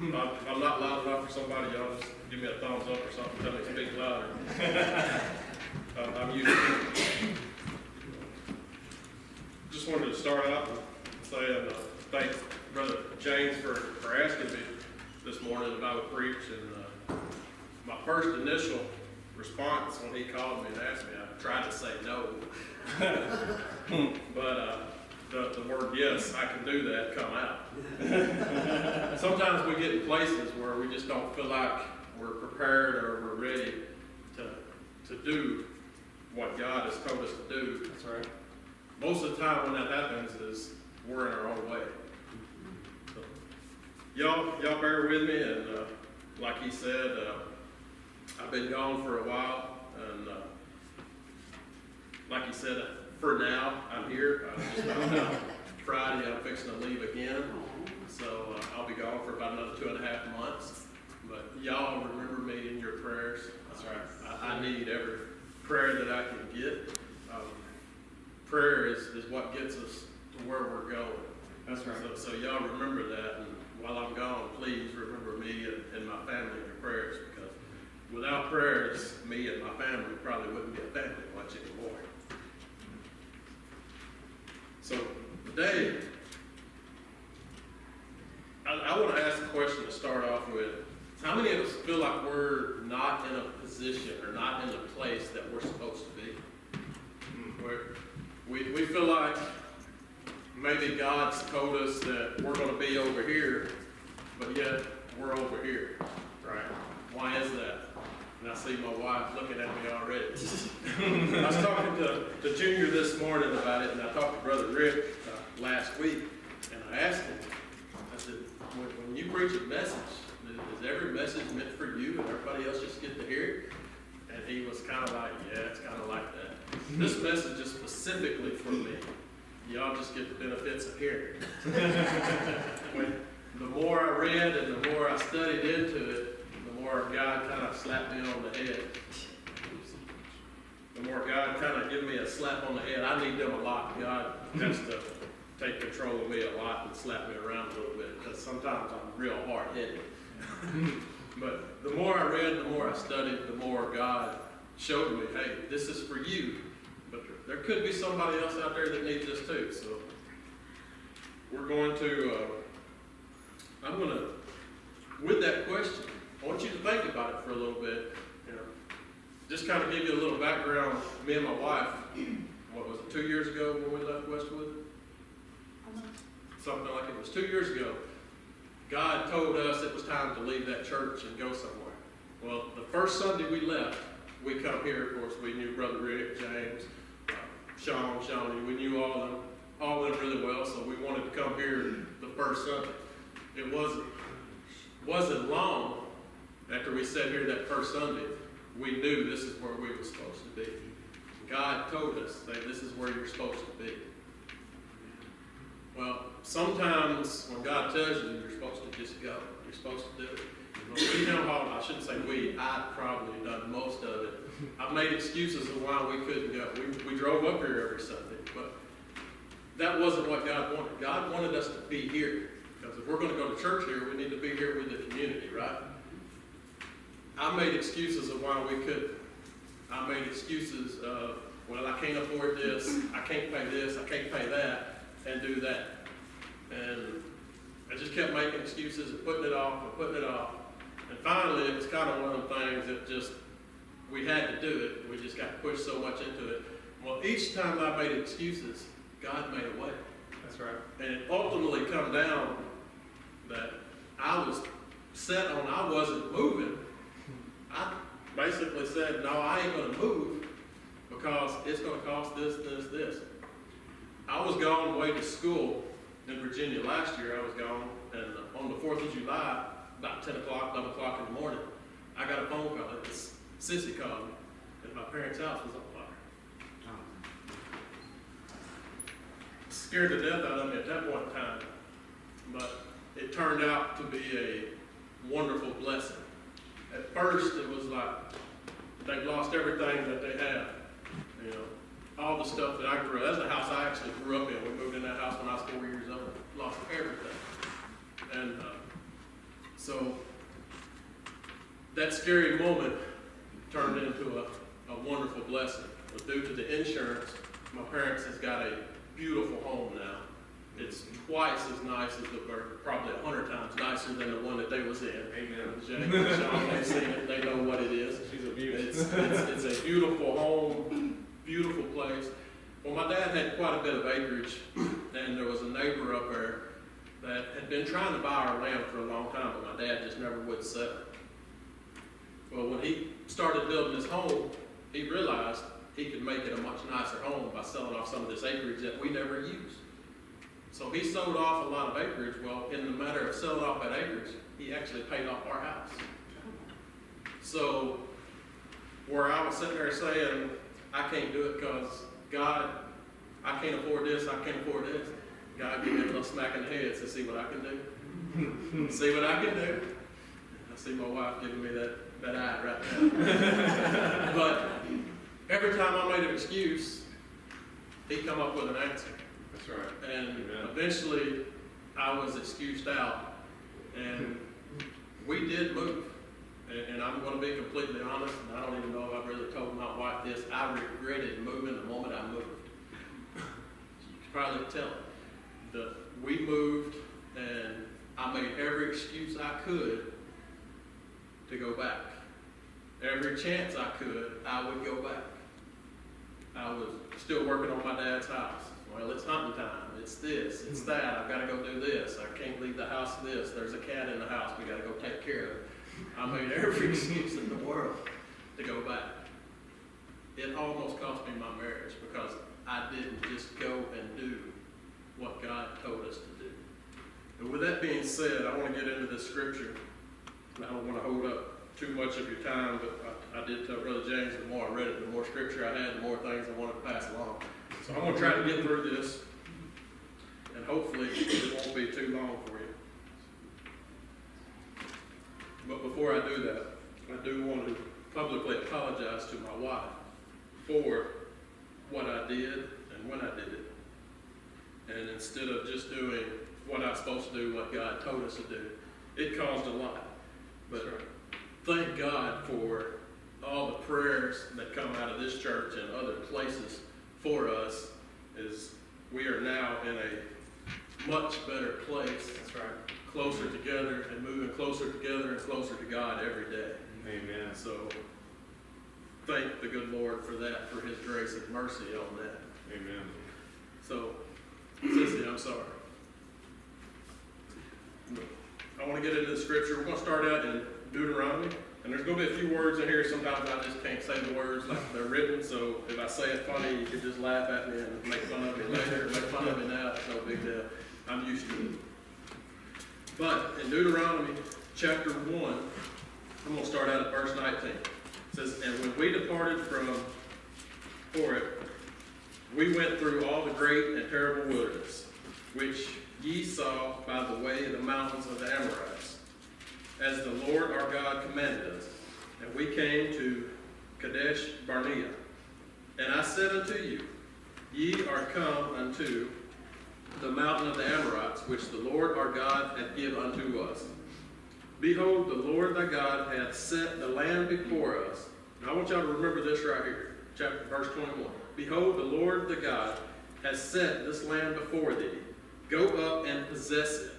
If I'm not loud enough for somebody, y'all just give me a thumbs up or something, tell me to speak louder. I'm used to it. Just wanted to start out and say and thank Brother James for asking me this morning if I would preach. And my first initial response when he called me and asked me, I tried to say no. But the word yes, I can do that, come out. Sometimes we get in places where we just don't feel like we're prepared or we're ready to do what God has told us to do. That's right. Most of the time when that happens is we're in our own way. So, y'all bear with me, and like he said, I've been gone for a while, and like he said, for now, I'm here. Just about Friday, I'm fixing to leave again. So I'll be gone for about another 2.5 months. But y'all remember me in your prayers. That's right. I need every prayer that I can get. Prayer is what gets us to where we're going. That's right. So y'all remember that. And while I'm gone, please remember me and my family in your prayers. Because without prayers, me and my family probably wouldn't be a family much anymore. So today, I want to ask a question to start off with. How many of us feel like we're not in a position or not in a place that we're supposed to be? We feel like maybe God's told us that we're going to be over here, but yet we're over here, right? Why is that? And I see my wife looking at me already. I was talking to Junior this morning about it, and I talked to Brother Rick last week, and I asked him, I said, when you preach a message, is every message meant for you and everybody else just get to hear it? And he was kind of like, yeah, it's kind of like that. This message is specifically for me. Y'all just get the benefits of hearing it. The more I read and the more I studied into it, the more God kind of slapped me on the head. The more God kind of gave me a slap on the head. I need them a lot. God has to take control of me a lot and slap me around a little bit, because sometimes I'm real hard-headed. But the more I read, the more I studied, the more God showed me, hey, this is for you. But there could be somebody else out there that needs this too. So we're going to, I'm going to, with that question, I want you to think about it for a little bit. You know, just kind of give you a little background. Me and my wife, what was it, 2 years ago when we left Westwood? Something like it was 2 years ago. God told us it was time to leave that church and go somewhere. Well, the first Sunday we left, we come here. Of course, we knew Brother Rick, James, Sean, Shawnee. We knew all of them really well, so we wanted to come here the first Sunday. It wasn't long after we sat here that first Sunday, we knew this is where we were supposed to be. God told us that this is where you're supposed to be. Well, sometimes when God tells you, you're supposed to just go. You're supposed to do it. We know how, I shouldn't say we, I've probably done most of it. I've made excuses of why we couldn't go. We drove up here every Sunday, but that wasn't what God wanted. God wanted us to be here. Because if we're going to go to church here, we need to be here with the community, right? I made excuses of why we couldn't. I made excuses of, well, I can't afford this, I can't pay this, I can't pay that, and do that. And I just kept making excuses and putting it off and putting it off. And finally, it was kind of one of the things that just, we had to do it. We just got pushed so much into it. Well, each time I made excuses, God made a way. That's right. And it ultimately come down that I was set on I wasn't moving. I basically said, no, I ain't going to move because it's going to cost this, this, this. I was gone away to school in Virginia last year. I was gone, and on the 4th of July, about 10 o'clock, 11 o'clock in the morning, I got a phone call. Sissy called me, and my parents' house was on fire. Scared to death out of me at that point in time, but it turned out to be a wonderful blessing. At first, it was like they've lost everything that they have, you know. All the stuff that I grew up, that's the house I actually grew up in. We moved in that house when I was 4 years old. Lost everything. And So that scary moment turned into a wonderful blessing. But due to the insurance, my parents has got a beautiful home now. It's twice as nice as or probably 100 times nicer than the one that they was in. Amen. Jay and Sean, they've seen it, they know what it is. She's a beauty. It's a beautiful home, beautiful place. Well, my dad had quite a bit of acreage, and there was a neighbor up there that had been trying to buy our land for a long time, but my dad just never would sell it. Well, when he started building his home, he realized he could make it a much nicer home by selling off some of this acreage that we never used. So he sold off a lot of acreage. Well, in the matter of selling off that acreage, he actually paid off our house. So where I was sitting there saying, I can't do it because God, I can't afford this, I can't afford this. God give me a little smack in the head to see what I can do. See what I can do. I see my wife giving me that eye right now. But every time I made an excuse, he'd come up with an answer. That's right. And Amen. eventually, I was excused out, and we did move. And I'm going to be completely honest, and I don't even know if I really told my wife this. I regretted moving the moment I moved. You can probably tell. We moved, and I made every excuse I could to go back. Every chance I could, I would go back. I was still working on my dad's house. Well, it's hunting time. It's this, it's that. I've got to go do this. I can't leave the house this. There's a cat in the house. We got to go take care of it. I made every excuse in the world to go back. It almost cost me my marriage because I didn't just go and do what God told us to do. And with that being said, I want to get into this scripture. I don't want to hold up too much of your time, but I did tell Brother James, the more I read it, the more scripture I had, the more things I wanted to pass along. So I'm going to try to get through this, and hopefully it won't be too long for you. But before I do that, I do want to publicly apologize to my wife for what I did and when I did it. And instead of just doing what I was supposed to do, what God told us to do, it caused a lot. But thank God for all the prayers that come out of this church and other places for us, is we are now in a much better place. That's right. Closer together and moving closer together and closer to God every day. Amen. So thank the good Lord for that, for his grace and mercy on that. Amen. So, Sissy, I'm sorry. I want to get into the scripture. We're going to start out in Deuteronomy. And there's going to be a few words in here. Sometimes I just can't say the words like they're written. So if I say it funny, you can just laugh at me and make fun of me later, make fun of me now. It's no big deal. I'm used to it. But in Deuteronomy chapter 1, I'm going to start out at verse 19. It says, "And when we departed from Horeb, we went through all the great and terrible wilderness, which ye saw by the way of the mountains of the Amorites, as the Lord our God commanded us. And we came to Kadesh Barnea. And I said unto you, Ye are come unto the mountain of the Amorites, which the Lord our God hath given unto us. Behold, the Lord thy God hath set the land before us." Now I want y'all to remember this right here, verse 21. "Behold, the Lord thy God has set this land before thee. Go up and possess it,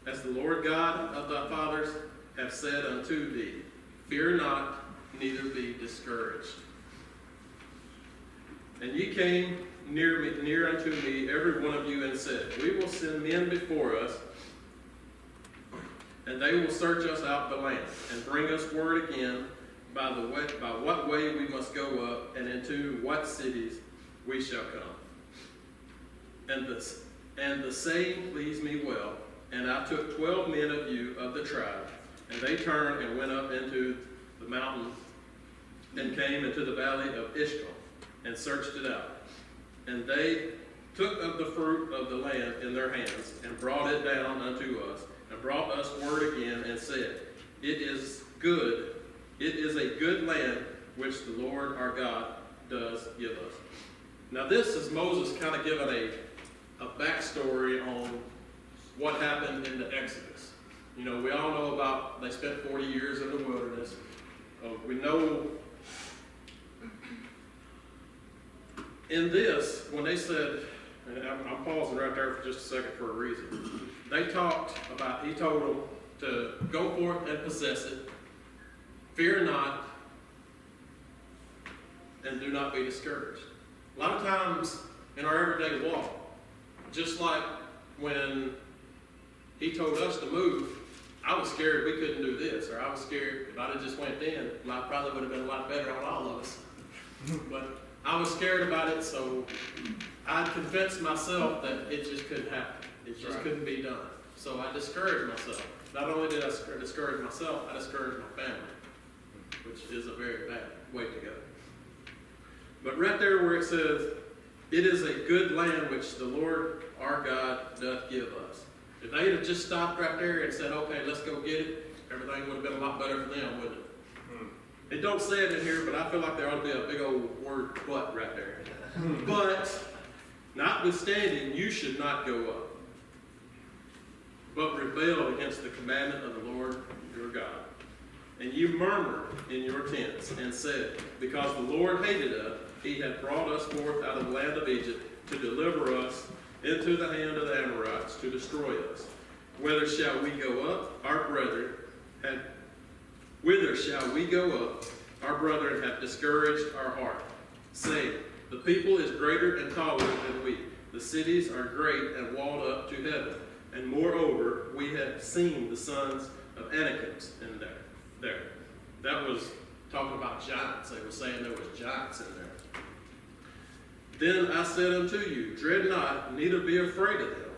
as the Lord God of thy fathers have said unto thee. Fear not, neither be discouraged. And ye came near unto me, every one of you, and said, We will send men before us, and they will search us out the land, and bring us word again by what way we must go up, and into what cities we shall come. And the saying pleased me well, and I took 12 men of you of the tribe, and they turned and went up into the mountain, and came into the valley of Eshcol, and searched it out. And they took of the fruit of the land in their hands, and brought it down unto us, and brought us word again, and said, It is a good land which the Lord our God does give us." Now this is Moses kind of giving a backstory on what happened in the Exodus. You know, we all know about, they spent 40 years in the wilderness. We know in this, when they said, and I'm pausing right there for just a second for a reason. They talked about, he told them to go forth and possess it, fear not, and do not be discouraged. A lot of times in our everyday walk, just like when he told us to move, I was scared we couldn't do this, or I was scared if I'd have just went in, life probably would have been a lot better on all of us. But I was scared about it, so I convinced myself that it just couldn't happen. It just couldn't be done. So I discouraged myself. Not only did I discourage myself, I discouraged my family, which is a very bad way to go. But right there where it says, it is a good land which the Lord our God doth give us. If they had just stopped right there and said, okay, let's go get it, everything would have been a lot better for them, wouldn't it? It don't say it in here, but I feel like there ought to be a big old word but right there. But, notwithstanding, you should not go up, but rebel against the commandment of the Lord your God. And you murmured in your tents and said, because the Lord hated us, he had brought us forth out of the land of Egypt to deliver us into the hand of the Amorites to destroy us. Whither shall we go up? Whither shall we go up? Our brethren have discouraged our heart, saying, the people is greater and taller than we. The cities are great and walled up to heaven. And moreover, we have seen the sons of Anakims in there. That was talking about giants. They were saying there was giants in there. Then I said unto you, dread not, neither be afraid of them.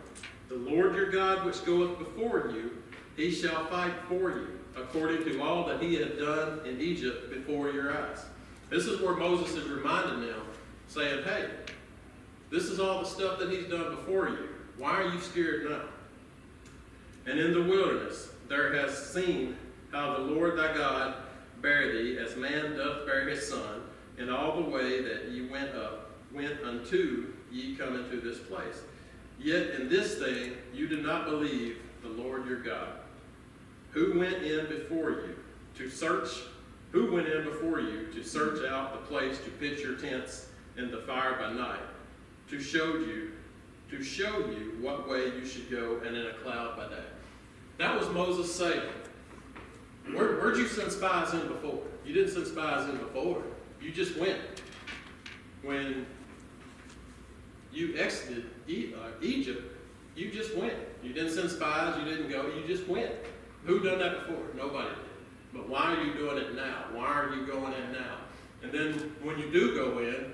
The Lord your God which goeth before you, he shall fight for you, according to all that he had done in Egypt before your eyes. This is where Moses is reminding them, saying, hey, this is all the stuff that he's done before you. Why are you scared now? And in the wilderness there hast seen how the Lord thy God bare thee, as man doth bear his son, in all the way that ye went unto ye come into this place. Yet in this thing you did not believe the Lord your God, who went in before you to search out the place to pitch your tents in the fire by night, to show you what way you should go, and in a cloud by day. That was Moses saying, where'd you send spies in before? You didn't send spies in before. You just went. When you exited Egypt, you just went. You didn't send spies, you didn't go, you just went. Who done that before? Nobody did. But why are you doing it now? Why are you going in now? And then when you do go in,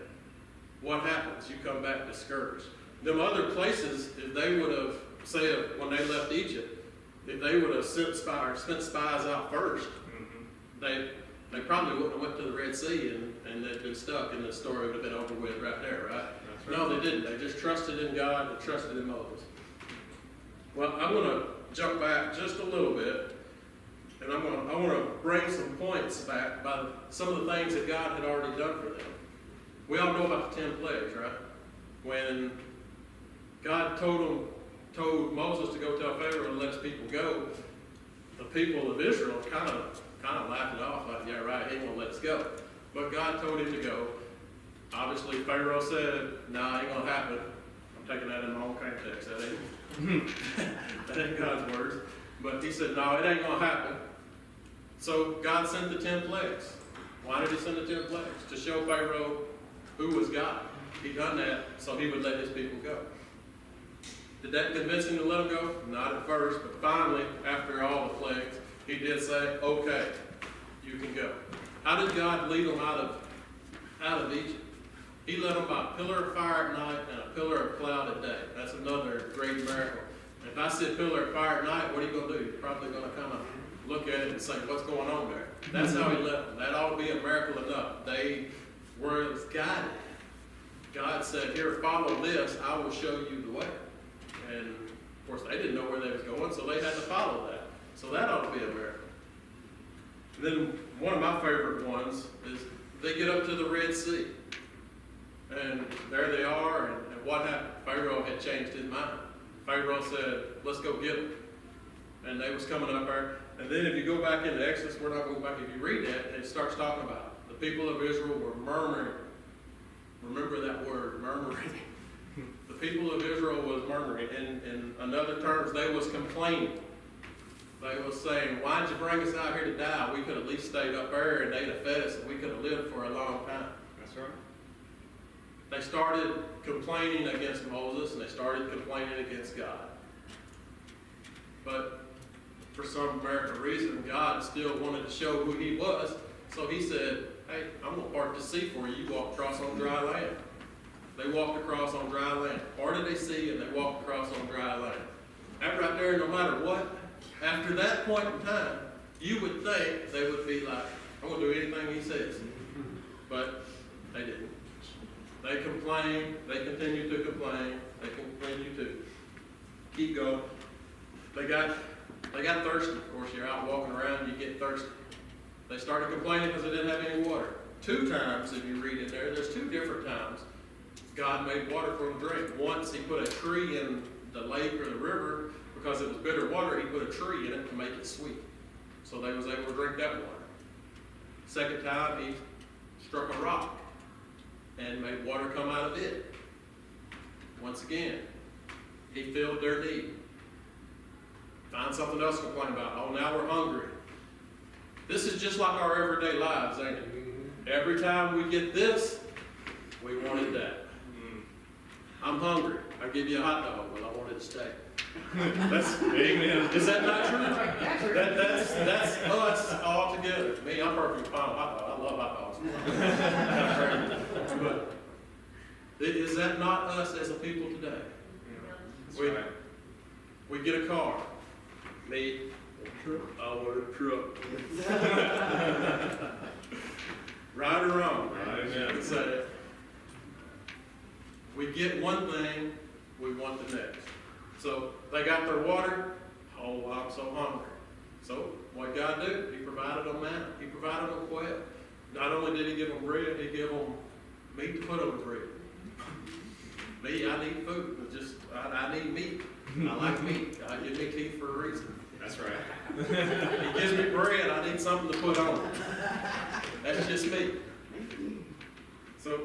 what happens? You come back discouraged. Them other places, if they would have, say when they left Egypt, if they would have sent spies out first, they probably wouldn't have went to the Red Sea and they'd been stuck, and the story would have been over with right there, right? That's right. No, they didn't. They just trusted in God and trusted in Moses. Well, I'm going to jump back just a little bit, and I want to bring some points back by some of the things that God had already done for them. We all know about the 10 plagues, right? When God told Moses to go tell Pharaoh to let his people go, the people of Israel kind of laughed it off, like, yeah, right, he ain't gonna let us go. But God told him to go. Obviously, Pharaoh said, nah, ain't gonna happen. I'm taking that in my own context. That ain't God's words. But he said, no, it ain't gonna happen. So God sent the 10 plagues. Why did he send the 10 plagues? To show Pharaoh who was God. He done that so he would let his people go. Did that convince him to let them go? Not at first, but finally, after all the plagues, he did say, okay, you can go. How did God lead them out of Egypt? He led them by a pillar of fire at night and a pillar of cloud at day. That's another great miracle. If I see a pillar of fire at night, what are you going to do? You're probably going to come and look at it and say, what's going on there? That's how he led them. That ought to be a miracle enough. They were guided. God said, here, follow this. I will show you the way. And, of course, they didn't know where they was going, so they had to follow that. So that ought to be a miracle. And then one of my favorite ones is they get up to the Red Sea. And there they are, and what happened? Pharaoh had changed his mind. Pharaoh said, let's go get them. and they was coming up there. And then if you go back into Exodus, we're not going back, if you read that, it starts talking about the people of Israel were murmuring. Remember that word, murmuring. The people of Israel was murmuring. In other terms, they was complaining. They was saying, why'd you bring us out here to die? We could at least stayed up there and they'd have fed us and we could have lived for a long time. That's right. They started complaining against Moses and they started complaining against God. But for some miracle reason, God still wanted to show who he was. So he said, hey, I'm going to part the sea for you. You walk across on dry land. They walked across on dry land. Parted the sea and they walked across on dry land. After right there, no matter what, after that point in time, you would think they would be like, I'm going to do anything he says. But they didn't. They complained. They continued to complain. They continued to keep going. They got thirsty. Of course, you're out walking around, you get thirsty. They started complaining because they didn't have any water. 2 times, if you read it there's 2 different times God made water for them to drink. Once he put a tree in the lake or the river because it was bitter water. He put a tree in it to make it sweet. So they was able to drink that water. Second time, he struck a rock and made water come out of it. Once again, he filled their need. Find something else to complain about. Oh, now we're hungry. This is just like our everyday lives, ain't it? Every time we get this, we wanted that. I'm hungry. I give you a hot dog, but I wanted a steak. That's amen. Is that not true? That's us all together. Me, I'm perfectly fine with hot dogs. I love hot dogs. But is that not us as a people today? We get a car. Me, I want a truck. Right or wrong? Right. So, we get one thing, we want the next. So they got their water. Oh, I'm so hungry. So what did God do? He provided them manna. He provided them quail. Not only did he give them bread, he gave them meat to put on the bread. Me, I need food. I need meat. I like meat. I give me teeth for a reason. That's right. He gives me bread. I need something to put on it. That's just me. So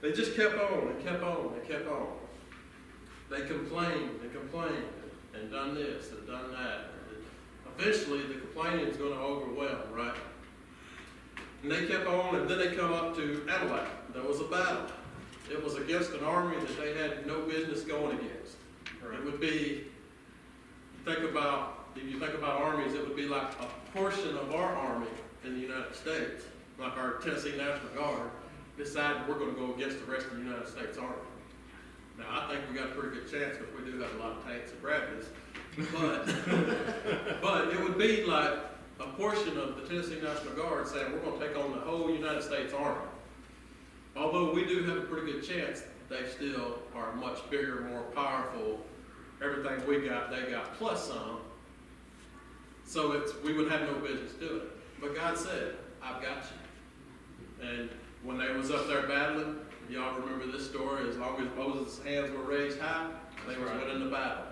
they just kept on and kept on and kept on. They complained and done this and done that. Eventually, the complaining is going to overwhelm, right? And they kept on, and then they come up to Amalek. There was a battle. It was against an army that they had no business going against. Right. It would be, if you think about armies, it would be like a portion of our army in the United States, like our Tennessee National Guard, decided we're going to go against the rest of the United States Army. Now, I think we got a pretty good chance because we do have a lot of tanks and Bradleys. But it would be like a portion of the Tennessee National Guard saying we're going to take on the whole United States Army. Although we do have a pretty good chance, they still are much bigger, more powerful. Everything we got, they got plus some. So we would have no business doing it. But God said, I've got you. And when they was up there battling, y'all remember this story, as long as Moses' hands were raised high, they was winning the battle.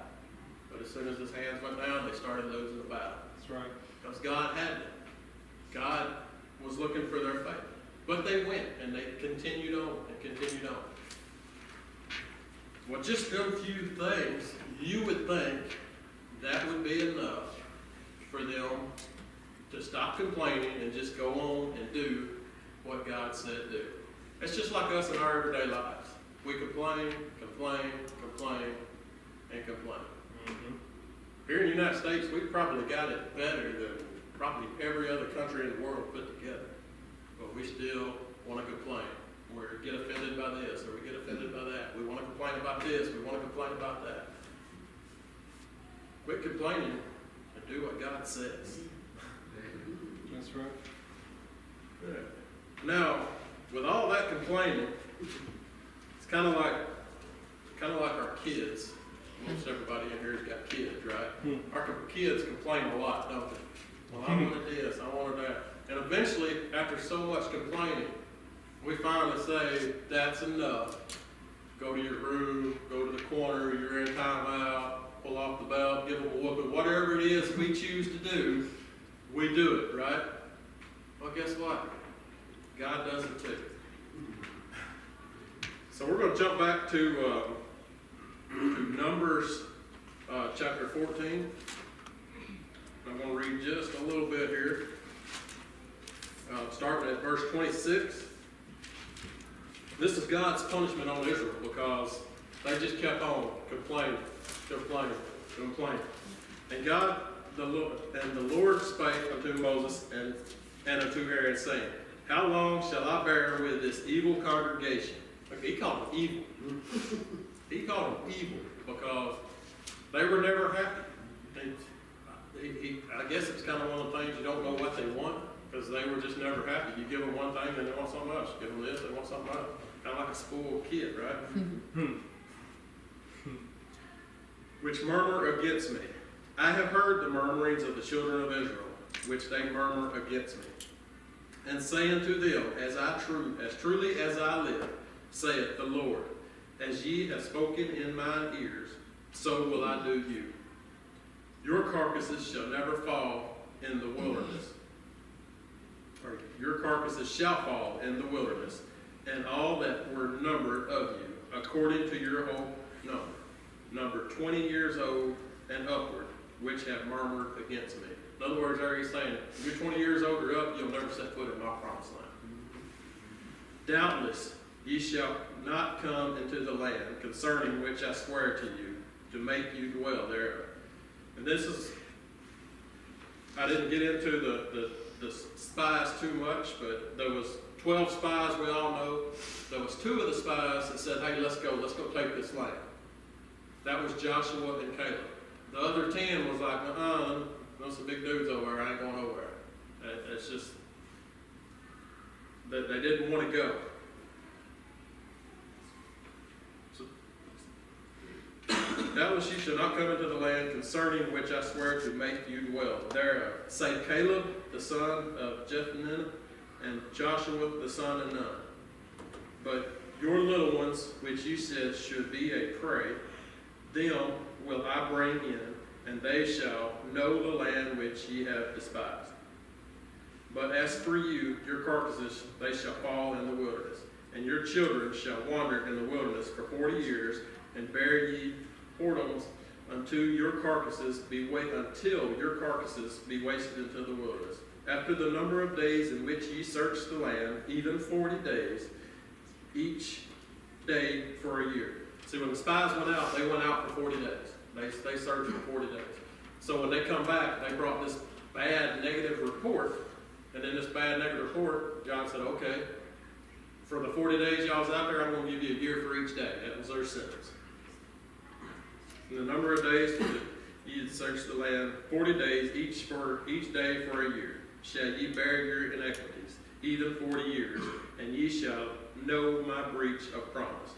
But as soon as his hands went down, they started losing the battle. That's right. Because God had them. God was looking for their faith. But they went, and they continued on and continued on. Well, just them few things, you would think that would be enough for them to stop complaining and just go on and do what God said do. It's just like us in our everyday lives. We complain, and complain. Mm-hmm. Here in the United States, we've probably got it better than probably every other country in the world put together. But we still want to complain. We get offended by this, or we get offended by that. We want to complain about this, we want to complain about that. Quit complaining and do what God says. That's right. Yeah. Now, with all that complaining, it's kind of like our kids. Most everybody in here has got kids, right? Our kids complain a lot, don't they? Well, I wanted this, I wanted that. And eventually, after so much complaining, we finally say, that's enough. Go to your room, go to the corner, you're in timeout, pull off the belt, give them a whooping, whatever it is we choose to do, we do it, right? Well, guess what? God does it too. So we're going to jump back to Numbers chapter 14. I'm going to read just a little bit here, starting at verse 26. This is God's punishment on Israel because they just kept on complaining. And the Lord spake unto Moses and unto Aaron, saying, How long shall I bear with this evil congregation? Okay, he called them evil. He called them evil because they were never happy. I guess it's kind of one of the things you don't know what they want because they were just never happy. You give them one thing and they want something else. You give them this, they want something else. Kind of like a spoiled kid, right? Which murmur against me. I have heard the murmurings of the children of Israel, which they murmur against me. And say unto them, as truly as I live, saith the Lord, as ye have spoken in mine ears, so will I do you. Your carcasses shall never fall in the wilderness. Or your carcasses shall fall in the wilderness, and all that were numbered of you, according to your whole number 20 years old and upward, which have murmured against me. In other words, there he's saying, if you're 20 years old or up, you'll never set foot in my promised land. Doubtless ye shall not come into the land concerning which I swear to you, to make you dwell thereof. And this is, I didn't get into the spies too much, but there was 12 spies, we all know. There was 2 of the spies that said, hey, let's go take this land. That was Joshua and Caleb. The other 10 was like, there's some big dudes over there, I ain't going nowhere. It's just, that they didn't want to go. Doubtless ye shall not come into the land concerning which I swear to make you dwell thereof, save Caleb the son of Jephunneh and Joshua the son of Nun. But your little ones, which you said should be a prey, them will I bring in, and they shall know the land which ye have despised. But as for you, your carcasses, they shall fall in the wilderness, and your children shall wander in the wilderness for 40 years, and bear ye whoredoms until your carcasses be wasted into the wilderness. After the number of days in which ye search the land, even 40 days, each day for a year. See, when the spies went out, they went out for 40 days. They searched for 40 days. So when they come back, they brought this bad negative report. And in this bad negative report, God said, okay, for the 40 days y'all was out there, I'm going to give you a year for each day. That was their sentence. And the number of days ye search the land, 40 days, each day for a year, shall ye bear your iniquities, even 40 years, and ye shall know my breach of promise.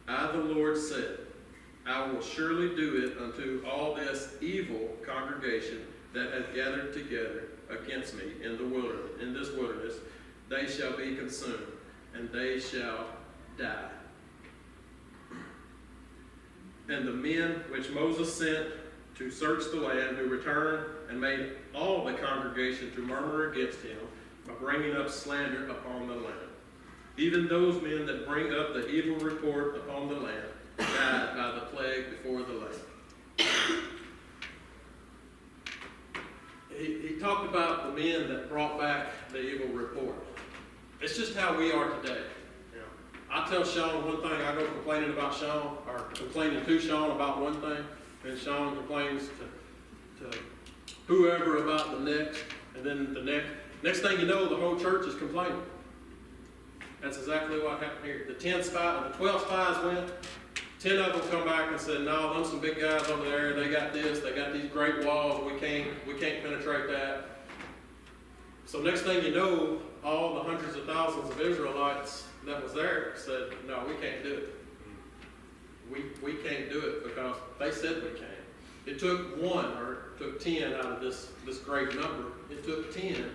I, the Lord, said, I will surely do it unto all this evil congregation that hath gathered together against me in this wilderness. They shall be consumed, and they shall die. And the men which Moses sent to search the land, who returned and made all the congregation to murmur against him by bringing up slander upon the land. Even those men that bring up the evil report upon the land died by the plague before the land. He talked about the men that brought back the evil report. It's just how we are today. I tell Sean one thing, I go complaining about Sean, or complaining to Sean about one thing, and Sean complains to whoever about the next, and then the next thing you know, the whole church is complaining. That's exactly what happened here. The 12 spies went, 10 of them come back and said, no, them some big guys over there, they got this, they got these great walls, we can't penetrate that. So next thing you know, all the hundreds of thousands of Israelites that was there said, no, we can't do it. We can't do it because they said we can't. It took 10 out of this great number. It took 10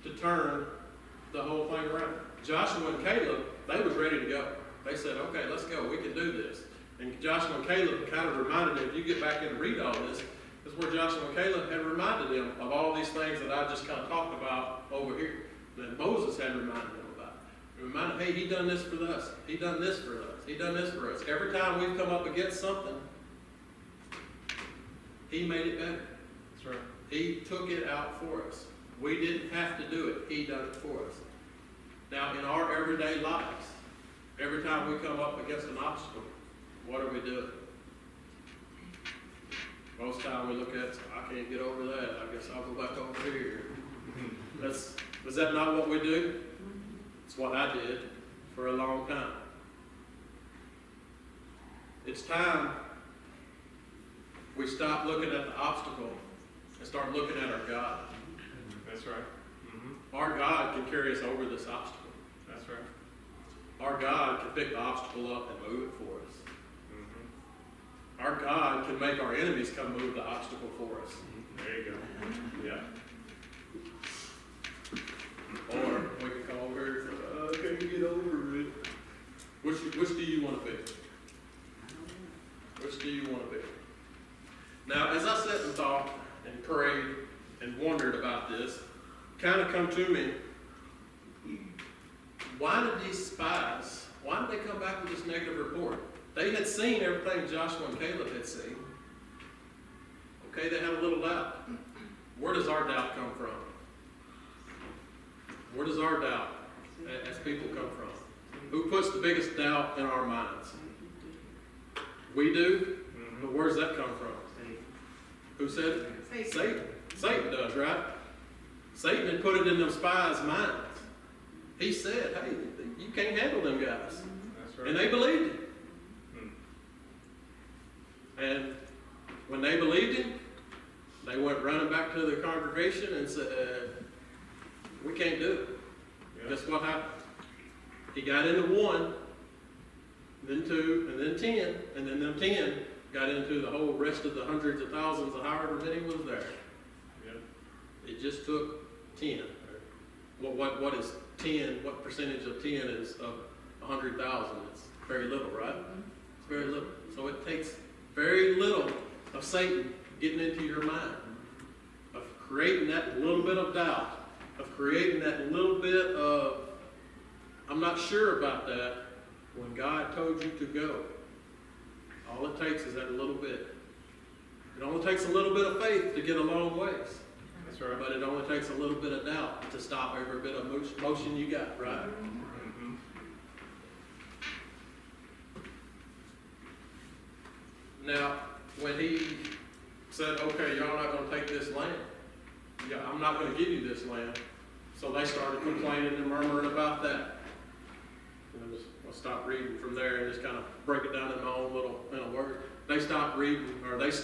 to turn the whole thing around. Joshua and Caleb, they was ready to go. They said, okay, let's go. We can do this. And Joshua and Caleb kind of reminded them, if you get back in and read all this, is where Joshua and Caleb had reminded them of all these things that I just kind of talked about over here, that Moses had reminded them about. He reminded, hey, he done this for us. He done this for us. He done this for us. Every time we've come up against something, he made it better. That's right. He took it out for us. We didn't have to do it. He done it for us. Now, in our everyday lives, every time we come up against an obstacle, what are we doing? Most time we look at, I can't get over that. I guess I'll go back over here. Was that not what we do? It's what I did for a long time. It's time we stop looking at the obstacle and start looking at our God. That's right. Mm-hmm. Our God can carry us over this obstacle. That's right. Our God can pick the obstacle up and move it for us. Mm-hmm. Our God can make our enemies come move the obstacle for us. There you go. Yeah. Or we can come over here and say, I can't get over it. Which do you want to be? Which do you want to be? Now, as I sat and thought and prayed and wondered about this, kind of come to me, why did these spies, why did they come back with this negative report? They had seen everything Joshua and Caleb had seen. Okay, they had a little doubt. Where does our doubt come from? Where does our doubt as people come from? Who puts the biggest doubt in our minds? We do, but where does that come from? Who said it? Satan. Satan does, right? Satan had put it in them spies' minds. He said, hey, you can't handle them guys. That's right. And they believed him. And when they believed him, they went running back to the congregation and said, we can't do it. Yeah. Guess what happened? He got into one, then two, and then 10, and then them 10 got into the whole rest of the hundreds of thousands of however many was there. Yeah. It just took 10. What is 10? What percentage of 10 is of 100,000? It's very little, right? It's very little. So it takes very little of Satan getting into your mind, of creating that little bit of doubt, of creating that little bit of, I'm not sure about that, when God told you to go. All it takes is that little bit. It only takes a little bit of faith to get a long ways. That's right. But it only takes a little bit of doubt to stop every bit of motion you got, right? Mm-hmm. Now, when he said, okay, y'all not going to take this land. Yeah, I'm not going to give you this land. So they started complaining and murmuring about that. And I'll stop reading from there and just kind of break it down in my own little word. They stopped reading, or didn't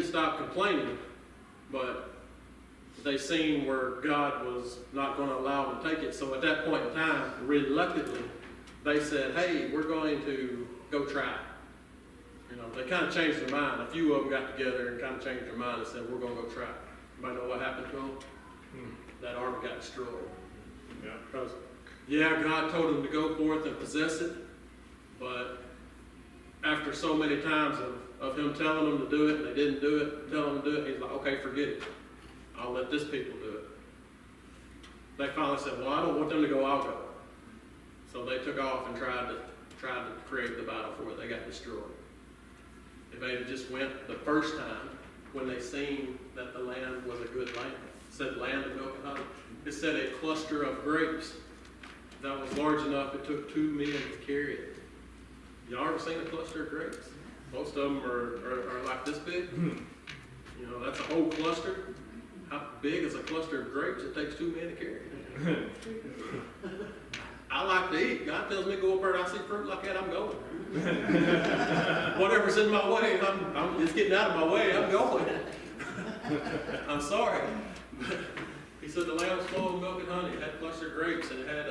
stop complaining, but they seen where God was not going to allow them to take it. So at that point in time, reluctantly, they said, hey, we're going to go try. You know, they kind of changed their mind. A few of them got together and kind of changed their mind and said, we're going to go try. Anybody know what happened to them? That army got destroyed. Yeah. Because, yeah, God told them to go forth and possess it, but after so many times of him telling them to do it, and they didn't do it, telling them to do it, he's like, okay, forget it. I'll let this people do it. They finally said, well, I don't want them to go, I'll go. So they took off and tried to create the battle for it. They got destroyed. If they had just went the first time, when they seen that the land was a good land, it said land of milk and honey. It said a cluster of grapes that was large enough it took 2 men to carry it. Y'all ever seen a cluster of grapes? Most of them are like this big. You know, that's a whole cluster. How big is a cluster of grapes? It takes 2 men to carry it. I like to eat. God tells me to go up there and I see fruit like that, I'm going. Whatever's in my way, it's getting out of my way, I'm going. I'm sorry. He said the land was full of milk and honey. It had cluster of grapes and it had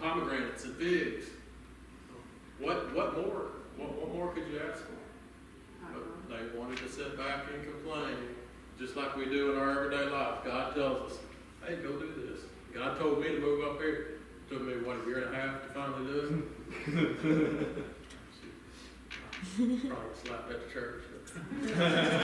pomegranates and figs. What more? What more could you ask for? But they wanted to sit back and complain, just like we do in our everyday life. God tells us, hey, go do this. God told me to move up here. took me, what, a year and a half to finally do it? Probably slapped at the church. But